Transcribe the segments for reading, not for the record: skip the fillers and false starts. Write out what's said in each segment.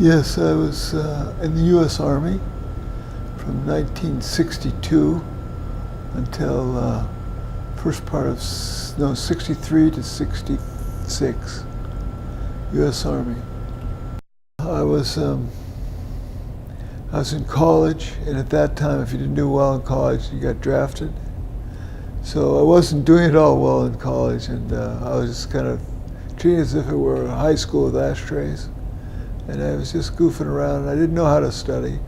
Yes, I was in the U.S. Army from 1962 until first part of 63 to 66. U.S. Army. I was in college, and at that time, if you didn't do well in college, you got drafted. So I wasn't doing it all well in college, and I was just kind of treated as if it were a high school with ashtrays. And I was just goofing around, and I didn't know how to study.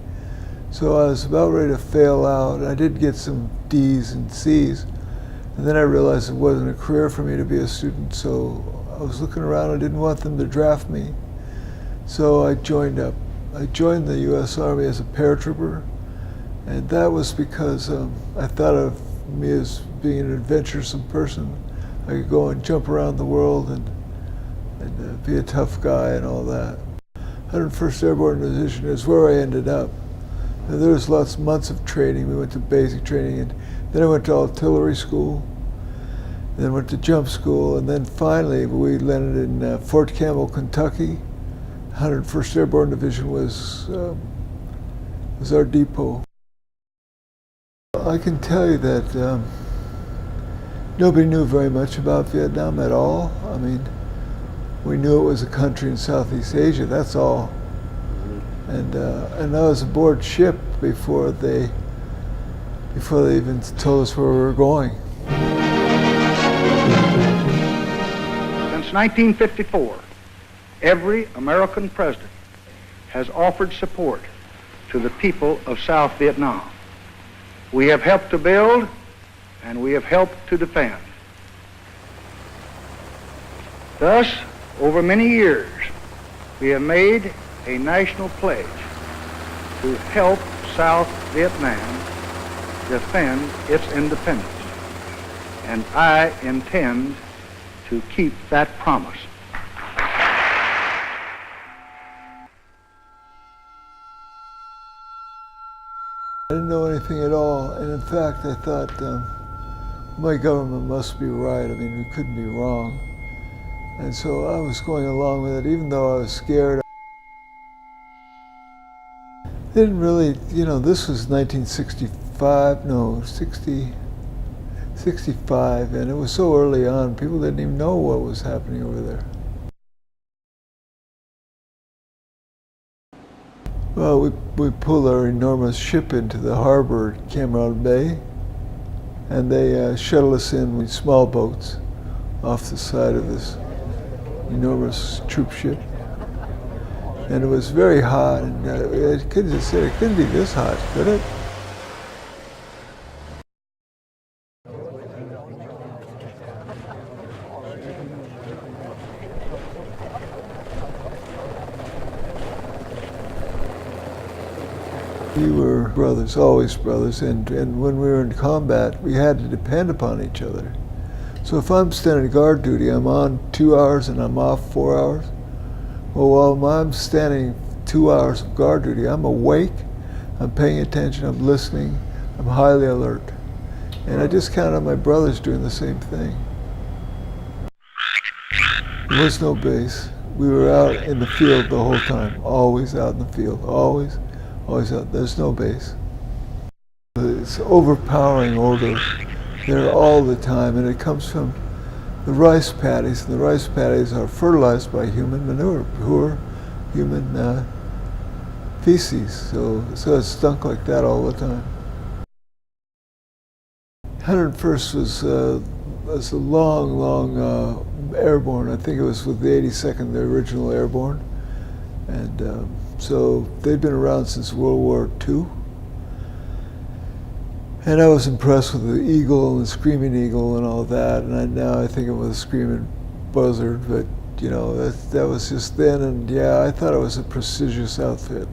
So I was about ready to fail out. I did get some D's and C's, and then I realized it wasn't a career for me to be a student, so I was looking around. I didn't want them to draft me. So I joined up. I joined the U.S. Army as a paratrooper, and that was because I thought of me as being an adventuresome person. I could go and jump around the world and be a tough guy and all that. 101st Airborne Division is where I ended up. And there was months of training. We went to basic training, and then I went to artillery school, and then went to jump school, and then finally we landed in Fort Campbell, Kentucky. 101st Airborne Division was our depot. I can tell you that nobody knew very much about Vietnam at all. I mean, we knew it was a country in Southeast Asia, that's all. And I was aboard ship before they even told us where we were going. Since 1954, every American president has offered support to the people of South Vietnam. We have helped to build, and we have helped to defend. Thus, over many years, we have made a national pledge to help South Vietnam defend its independence. And I intend to keep that promise. I didn't know anything at all, and in fact I thought, my government must be right. I mean, we couldn't be wrong. And so I was going along with it, even though I was scared. Didn't really, this was 65, and it was so early on, people didn't even know what was happening over there. Well, we pulled our enormous ship into the harbor at Cameron Bay, and they shuttled us in with small boats off the side of this enormous troop ship. And it was very hot, and I couldn't just say it couldn't be this hot, could it? We were brothers, always brothers, and when we were in combat, we had to depend upon each other. So if I'm standing guard duty, I'm on 2 hours and I'm off 4 hours. Well, while I'm standing 2 hours of guard duty, I'm awake, I'm paying attention, I'm listening, I'm highly alert. And I just count on my brothers doing the same thing. There was no base. We were out in the field the whole time, always out in the field, always out. There's no base. It's overpowering odor there all the time, and it comes from the rice paddies, and the rice paddies are fertilized by human manure, poor human feces. So it stunk like that all the time. 101st was a long airborne. I think it was with the 82nd, the original airborne, and so they'd been around since World War II. And I was impressed with the eagle and the screaming eagle and all that. And now I think it was a screaming buzzard, but that was just then. And yeah, I thought it was a prestigious outfit.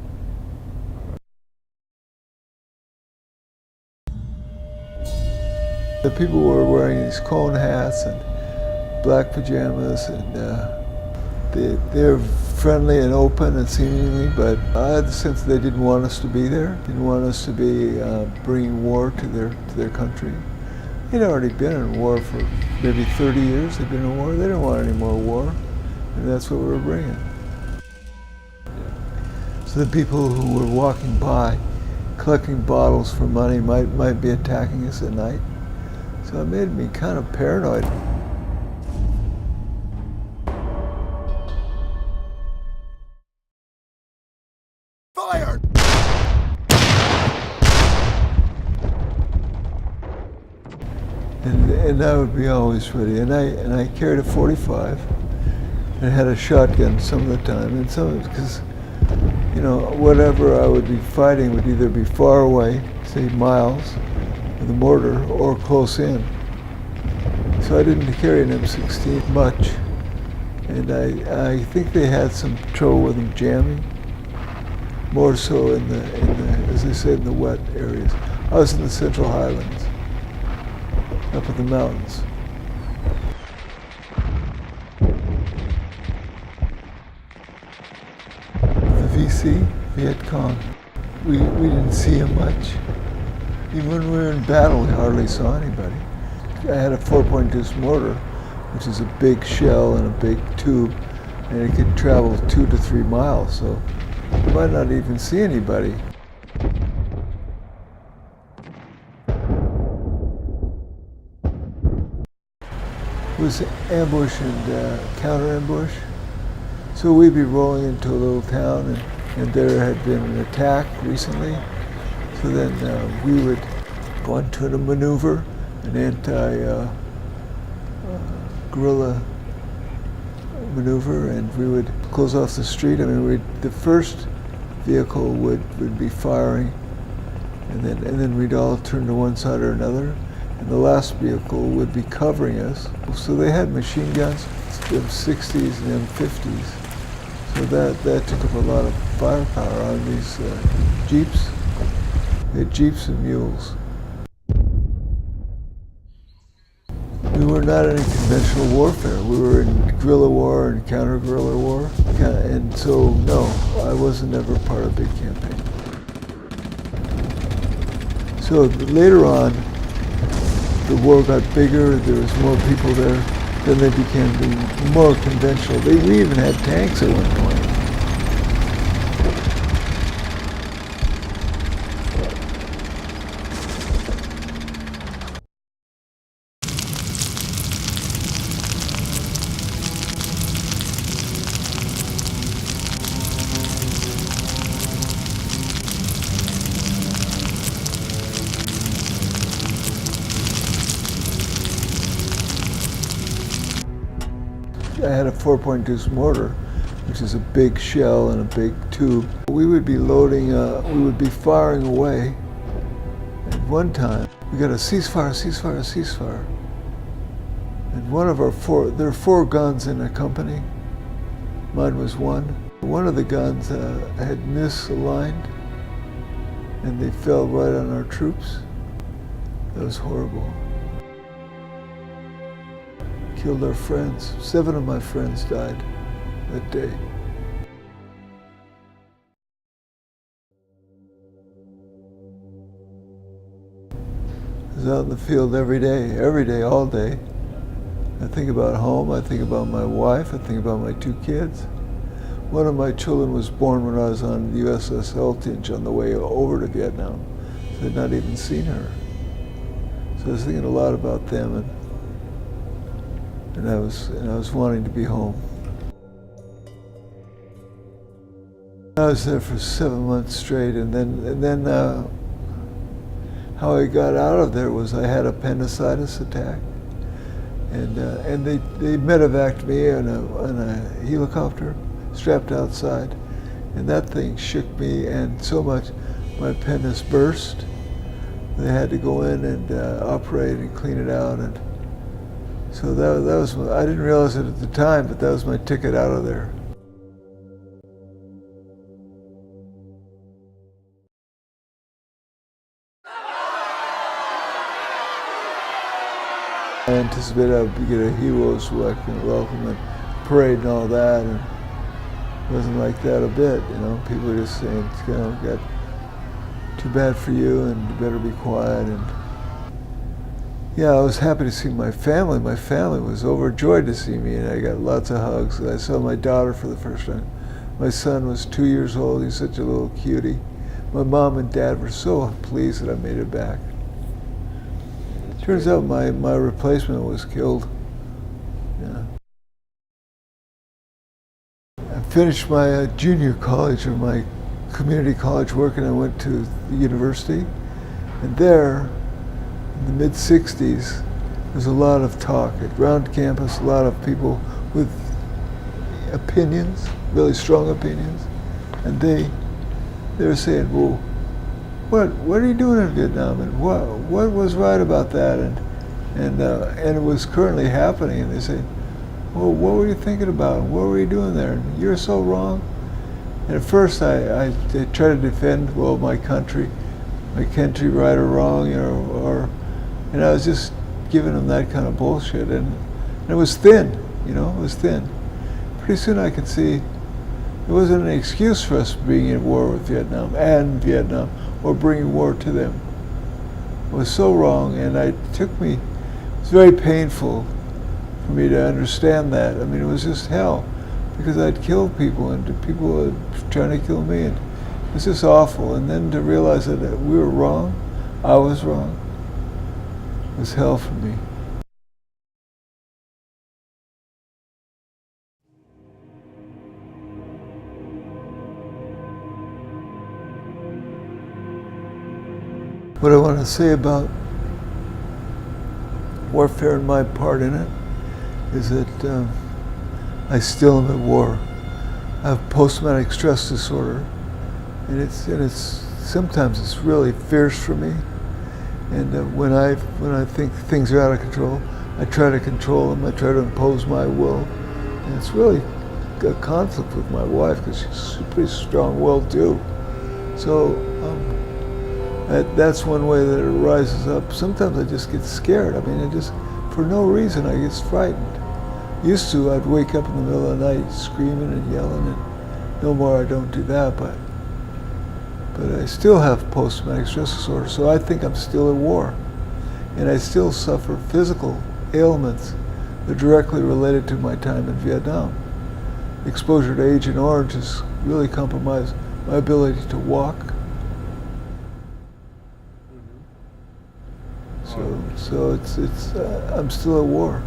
The people were wearing these cone hats and black pajamas, and they're friendly and open and seemingly, but I had the sense that they didn't want us to be there, didn't want us to be bringing war to their country. They'd already been in war for maybe 30 years. They'd been in war. They didn't want any more war, and that's what we were bringing. So the people who were walking by, collecting bottles for money, might be attacking us at night. So it made me kind of paranoid. Fire! And I would be always ready. And I carried a .45 and had a shotgun some of the time. And some of it, because, you know, whatever I would be fighting would either be far away, say miles, with a mortar, or close in. So I didn't carry an M16 much. And I think they had some trouble with them jamming, more so in the, as they said, in the wet areas. I was in the Central Highlands, up in the mountains. The VC, Viet Cong, we didn't see him much. Even when we were in battle, we hardly saw anybody. I had a 4-point deuce mortar, which is a big shell and a big tube, and it could travel 2 to 3 miles, so you might not even see anybody. It was ambush and counter ambush. So we'd be rolling into a little town, and there had been an attack recently. So then we would go into a maneuver, an anti-guerrilla maneuver, and we would close off the street. I mean, the first vehicle would be firing, and then we'd all turn to one side or another, and the last vehicle would be covering us. So they had machine guns, M60s and M50s. So that took up a lot of firepower on these Jeeps. They had Jeeps and mules. We were not in conventional warfare. We were in guerrilla war and counter-guerrilla war. And so, no, I wasn't ever part of a big campaign. So later on, the war got bigger, there was more people there, then they became more conventional. We even had tanks at one point. I had a 4-point deuce mortar, which is a big shell and a big tube. We would be loading, we would be firing away. At one time, we got a ceasefire, ceasefire, ceasefire. And one of our there are 4 guns in a company. Mine was one. One of the guns had misaligned, and they fell right on our troops. That was horrible. Killed our friends. 7 of my friends died that day. I was out in the field every day, all day. I think about home, I think about my wife, I think about my 2 kids. One of my children was born when I was on the USS Eltinge on the way over to Vietnam. So I'd not even seen her. So I was thinking a lot about them, and I was wanting to be home. I was there for 7 months straight, and then how I got out of there was I had appendicitis attack, and they medevaced me on a helicopter, strapped outside, and that thing shook me, and so much my appendix burst. They had to go in and operate and clean it out, and so that was, I didn't realize it at the time, but that was my ticket out of there. I anticipated I would get a hero's welcome and parade and all that, and it wasn't like that a bit, you know. People were just saying, you know, got too bad for you and you better be quiet. And yeah, I was happy to see my family. My family was overjoyed to see me, and I got lots of hugs. I saw my daughter for the first time. My son was 2 years old. He's such a little cutie. My mom and dad were so pleased that I made it back. Turns out my replacement was killed. Yeah. I finished my junior college or my community college work, and I went to the university. And there, in the mid-60s, there's a lot of talk around campus, a lot of people with opinions, really strong opinions. And they were saying, well, what are you doing in Vietnam, and what was right about that, and it was currently happening, and they say, well, what were you thinking about, and what were you doing there, and you're so wrong. And at first I tried to defend, well, my country, right or wrong, you know, and I was just giving them that kind of bullshit, and it was thin, you know, it was thin. Pretty soon I could see there wasn't any excuse for us being at war with Vietnam or bringing war to them. It was so wrong, and it was very painful for me to understand that. I mean, it was just hell, because I'd killed people, and people were trying to kill me, and it was just awful. And then to realize that we were wrong, I was wrong, it was hell for me. What I want to say about warfare and my part in it is that I still am at war. I have post-traumatic stress disorder, and sometimes it's really fierce for me. And when I think things are out of control, I try to control them. I try to impose my will, and it's really a conflict with my wife, because she's pretty strong-willed too. So. That's one way that it rises up. Sometimes I just get scared. I mean, for no reason, I get frightened. Used to, I'd wake up in the middle of the night screaming and yelling, and no more, I don't do that, but I still have post-traumatic stress disorder, so I think I'm still at war. And I still suffer physical ailments that are directly related to my time in Vietnam. Exposure to Agent Orange has really compromised my ability to walk. So I'm still at war.